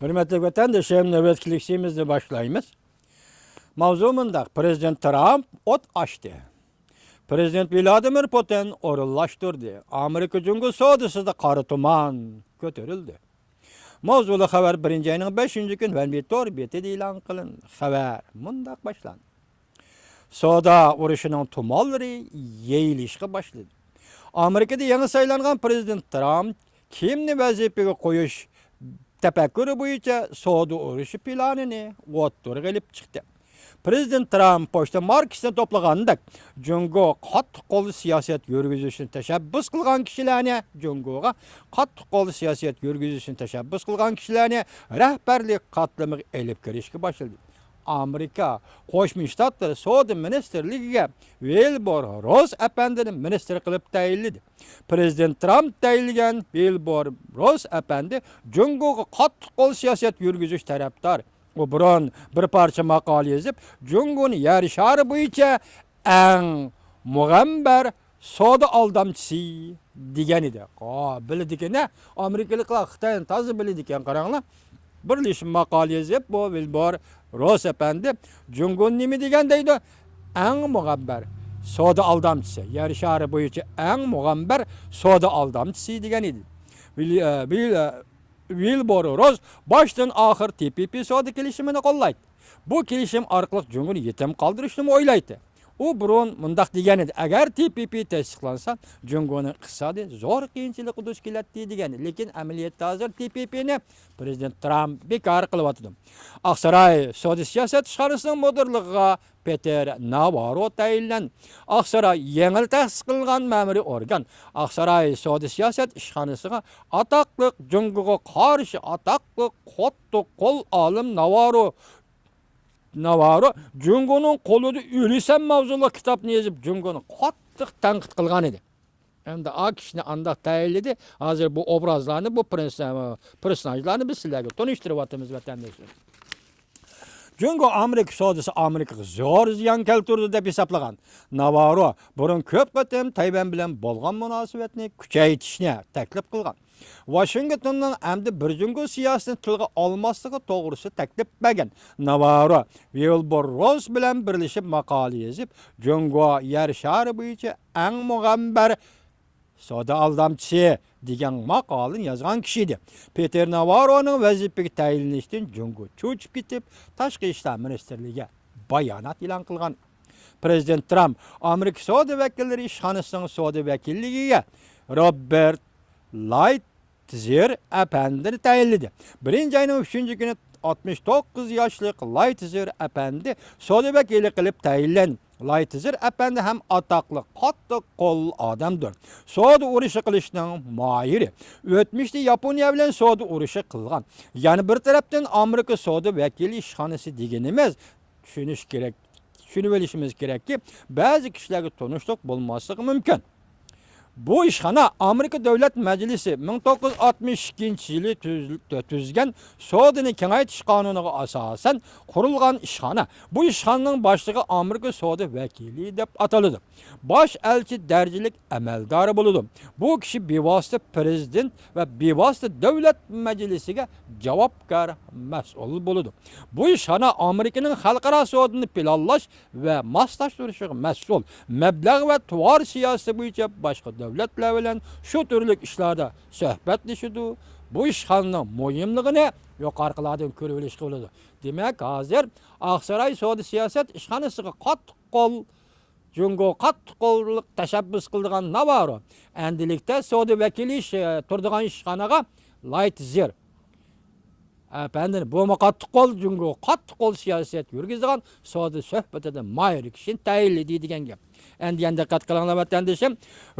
Hürmetli vatandaşlarım, nöbetçilikçimizi başlayımız. Mavzumunda Prezident Trump ot açtı. Prezident Vladimir Putin orullaştırdı. Amerika Cumhuriyeti Sodası'da karı tuman götürüldü. Mavzulu haber 1. ayının 5. gün Venvitor beti ilan kılın. Haber mundak başlandı. Soda uruşunun tumalları yeyilişe başladı. Amerika'da yeni sayılanan Prezident Trump kimni vazifeye koyuş tefekkürü boyunca soda uruşu planını ottur gelip çıktı. Prezident Trump poşta Marks'ta toplaganda Cungo qattiq qo'l siyaset yürgüzüşünü teşebbüs kılgan kişilerine Cungo'ga qattiq qo'l siyaset yürgüzüşünü teşebbüs kılgan kişilerine rehberlik katlamı elip kirişki başladı. Amerika Qo'shma Shtatlar Savdo Ministerligiga Wilbur Ross apandini ministr qilib tayinladi. Prezident Trump tayinlagan Wilbur Ross apandi Jungoga qattiq qo'l siyaset yurgizish tarafdor. O burun bir parça makale yazıp Jungo'nun yer şarı boyunca en muğamber soda aldamçısı degan edi. Bildik ne? Amerikalılar Xitoyni tazı bildik ekan qaranglar. Birleşim makale yazıp bu Wilbur Ross efendi Jungo'nun nimi degan deydi? En muğamber soda aldamçısı. Yer şarı boyunca en muğamber soda aldamçısı degan edi. Wilbur Ross baştan ahir TPP soda kelişimini kollaydı. Bu kelişim arqılıq Jungo'nu yetim qaldırışını oylaydı. O burun mundaq degan edi. Agar TPP tasdiqlansa, Jungo'nun iqtisodi zo'r qiyinchilikqa duch keladi degan. Lekin amaliyotda hozir TPPni Prezident Trump bekor qilyapti. Aqsaray savdo siyosat ishxonasining mudirligiga Peter Navarro tayinlandi. Aqsaray yengil ta'sis qilingan ma'muriy organ. Aqsaray savdo siyosat ishxonasiga ataqli Jungo'ga qarshi ataqli qattiq qo'l olim Navarro Jungo'nun qo'lida o'lisam mavzuli kitobni yozib Jungo'ni qattiq tanqid qilgan edi. Endi AQShni anda tayinladi. Hozir bu obrazlarni, bu personajlarni biz sizlarga tanishtiryapmiz vatandoshlar. Jungo Amerika savdosi Amerikaga zo'r ziyon keltirdi deb hisoblagan. Navarro burun ko'p qatim Tayvan bilan bo'lgan munosabatni kuchaytirishni taklif qilgan. Washingtonning endi bir Jungo siyosatini tilga olmasligi to'g'risi taklif bergan. Navarro Wilbur Ross bilan birlashib maqola yozib, Jungo yer shari bo'yicha eng muğambar soda aldamchisi degan maqolani yozgan kishi edi. Peter Navarroning vazifaga tayinlanishdan Jungo cho'chib ketib, Tashqi ishlar ministrligiga bayonot e'lon qilgan. Prezident Trump Amerika savdo vakillari ishxonasining savdo vakilligiga Robert Lighthizer apandini tayinladi. 1. ayning 3. kuni 69 yoshli Lighthizer apandi savdo vakili qilib tayinlandi. Lighthizer apandi ham ataqli qattiq qo'l odamdir. Savdo urushi qilishning moyiri. O'tmishda Yaponiya bilan savdo urushi qilgan. Ya'ni bir tarafdan Amerika savdo vakili ishxonasi deganimiz tushunish kerak. Shuni bilishimiz kerakki, ba'zi kishilarga tanishlik bo'lmasligi mumkin. Bu ishxona Amerika Davlat Majlisi 1962-yili tuzgan savdoni kengaytirish qonuniga asosan qurilgan ishxona. Bu ishxonaning boshlig'i Amerika savdo vakili deb ataladi. Bosh elchi darajalik amaldori bo'ladi. Bu kishi bevosita prezident va bevosita Davlat Majlisiga javobgar mas'ul bo'ladi. Bu ishxona Amerikaning xalqaro savdoni planlash va moslashtirishga mas'ul. Mablag' va tovar siyosati bo'yicha boshqa davlatlar bilan shu turli ishlarda suhbatlashadi. Bu ishxonaning muhimligini yuqoriqilardan ko'rib olishga bo'ladi. Demak, hozir Aqsaray savdo siyosat ishxonasiga qattiq qo'l Jungo qattiq qo'llik tashabbus qilgan Navarro endilikda savdo vakili turadigan ishxonaga Lighthizer apandini bu qattiq qo'l Jungo qattiq qo'l siyosat yurgizgan savdo suhbatida mayr kishini tayinladi degan gap. Endi diqqat qilinglar vatandoshim.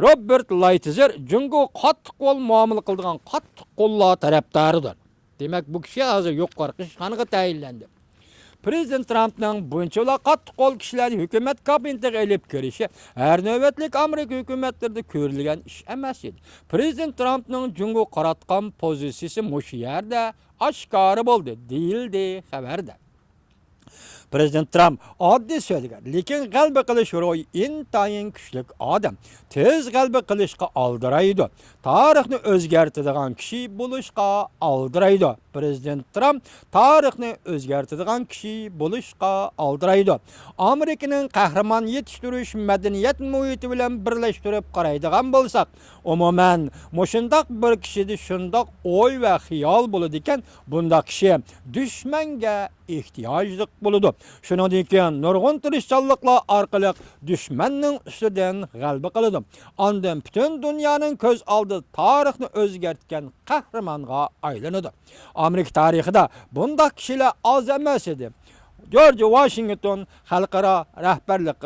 Robert Lighthizer Jungo qattiq qo'l muomala qiladigan qattiq qo'llar tarafdoridir. Demak, bu kishi hozir yuqorqi ishxonaga tayinlandi. Prezident Trumpning bunchalar qattiq qo'l kishilarni hukumat kabinetiga olib kirishi har navbatlik Amerika hukumatlarida ko'rilgan ish emas edi. Prezident Trumpning Jungo qaratgan pozitsiyasi mush yerda oshkora bo'ldi, deyildi xabarda. Prezident Trump oddiy so'zlagan, lekin g'alaba qilish ro'yi intayin kuchli odam. Tez g'alaba qilishga oldiraydi. tarixni o'zgartiradigan kishi bo'lishga aldiraydi. Prezident Trump tarixni o'zgartiradigan kishi bo'lishga aldiraydi. Amerikaning qahramon yetishtirish madaniyat muhiti bilan birlashtirib qaraydigan bo'lsak, umuman mushundaq bir kishida shundoq o'y va xiyol bo'ladi ekan, bundaq kishi dushmanga ehtiyojliq bo'ladi. Shuningdek keyin nurg'un tirishchanliklar orqali dushmanning ustidan g'alaba qiladi. Ondan butun dunyoning ko'z oldida tarixni o'zgartgan qahramonga aylanadi. Amerika tarixida bundaq kishilar oz emas edi. George Washington xalqaro rahbarlik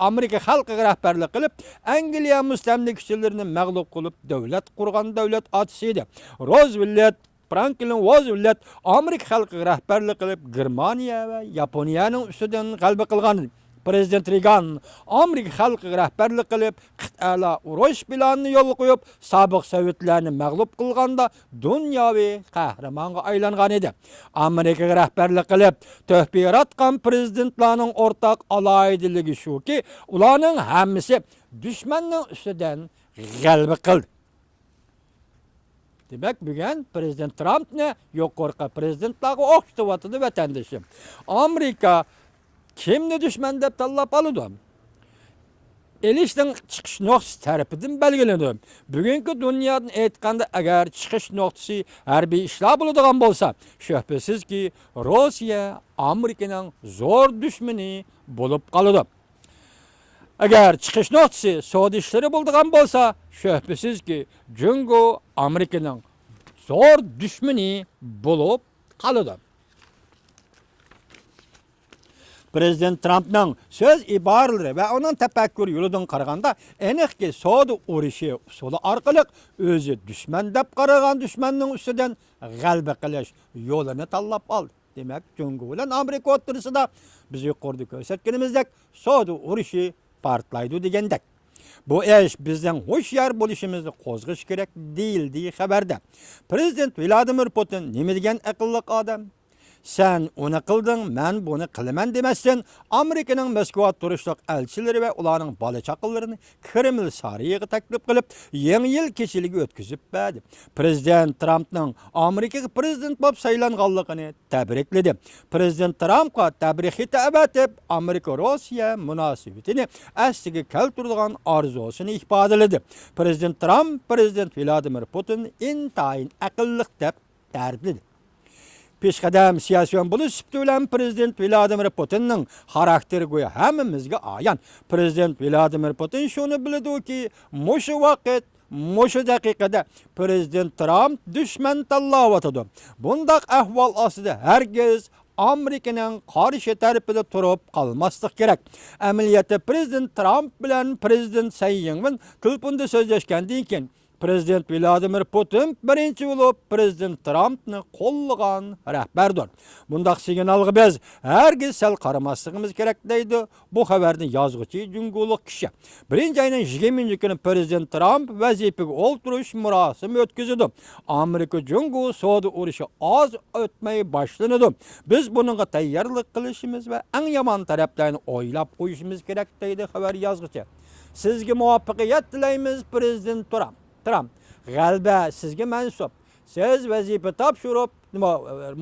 Amerika xalqiga rahbarlik qilib, Angliya mustamlikachilarini mag'lub qilib, davlat qurgan davlat otasi edi. Roosevelt Franklin Roosevelt Amerika xalqiga rahbarlik qilib, Germaniya va Yaponiyaning ustidan g'alaba qilgan. Prezident Reagan Amerika xalqiga rahbarlik qilib, qit'alar urush planini yo'lga qo'yib, sobiq sovetlarni mag'lub qilganda dunyoviy qahramonga aylangan edi. Amerikaga rahbarlik qilib, tuhfa yaratgan prezidentlarning o'rtaq aloyidaligi shuki, ularning hammasi dushmanning ustidan g'alaba qildi. Demek bugün Prezident Trump'ni yuqorqi prezidentlarga o'xshatyapti vatandoshim. Amerika kimni dushman deb tanlab oladi? Elishning chiqish nuqtasi tarafidan belgilanadi. Bugungi dunyodan aytganda agar chiqish nuqtasi harbiy ishlar bo'ladigan bo'lsa, shubhasizki Rossiya Amerikaning zo'r dushmani bo'lib qoladi. Agar chiqish nuqtasi savdo ishlari bo'ladigan bo'lsa, shubhasizki Jungo Amerikaning zo'r dushmani bo'lib qoladi. Prezident Trump'ning söz iboralari va uning tafakkur yo'lidan qaraganda aniqki savdo urushi usuli orqali o'zi dushman deb qaragan dushmanning ustidan g'alaba qilish yo'lini tanlab oldi. Demak, Jungo bilan Amerika o'rtasida biz yuqorida ko'rsatganimizdek savdo urushi partlaydi degandek. Bu ish bizning hoşyar bo'lishimizni qo'zg'ish kerak deyildi xabarda. Prezident Vladimir Putin nima degan aqlli odam? Sen onu qilding, men buni qilaman demasdan, Amerikaning Moskva turishliq elchilari va ularning bola chaqallarini Kreml sariyiga taklif qilib, yangi yil kechiligi o'tkazib berdi. Prezident Trumpning Amerikaga prezident bo'lib saylanganligini tabrikladi. Prezident Trumpga tabriqi ta'batib, Amerika-Rossiya munosabatini asliga keltiradigan orzusini ifodaladi. Prezident Trump Prezident Vladimir Putin intayin aqlli deb ta'rifladi. Peshqadam siyosiyon bo'lish bilan Prezident Vladimir Putinning xarakteri go'yo hammamizga ayon. Prezident Vladimir Putin shuni biladiki, mushu vaqt, mushu daqiqada Prezident Trump dushman tanlayotdi. Bundaq ahvol ostida hargiz Amerikaning qarshi tarafida turib qolmaslik kerak. Amaliyotda Prezident Trump bilan Prezident Xi Jinping telefonda so'zlashgandan keyin Prezident Vladimir Putin birinchi bo'lib Prezident Trump'ni qo'llagan rahbardir. Bundaq signalga biz hargiz sal qaramasligimiz kerak deydi bu xabarni yozuvchi Jungolik kishi. Birinchi ayning 20 kuni Prezident Trump vazifaga o'tirish murosimi o'tkazdi. Amerika Jungo savdo urushi oz o'tmay boshlanadi. Biz bunga tayyorlik qilishimiz va eng yomon taraflarni o'ylab qo'yishimiz kerak deydi xabar yozuvchi. Sizga muvaffaqiyat tilaymiz Prezident Trump, g'alba sizga mansub. Siz vazifa topshirib,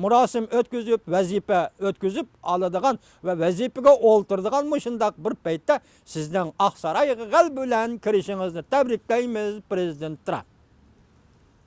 murosim o'tkazib, vazifa o'tkazib oladigan va vazifaga o'ltiradigan mushundaq bir paytda sizning Oqsaroyga g'alba bilan kirishingizni tabriklaymiz Prezident Trump.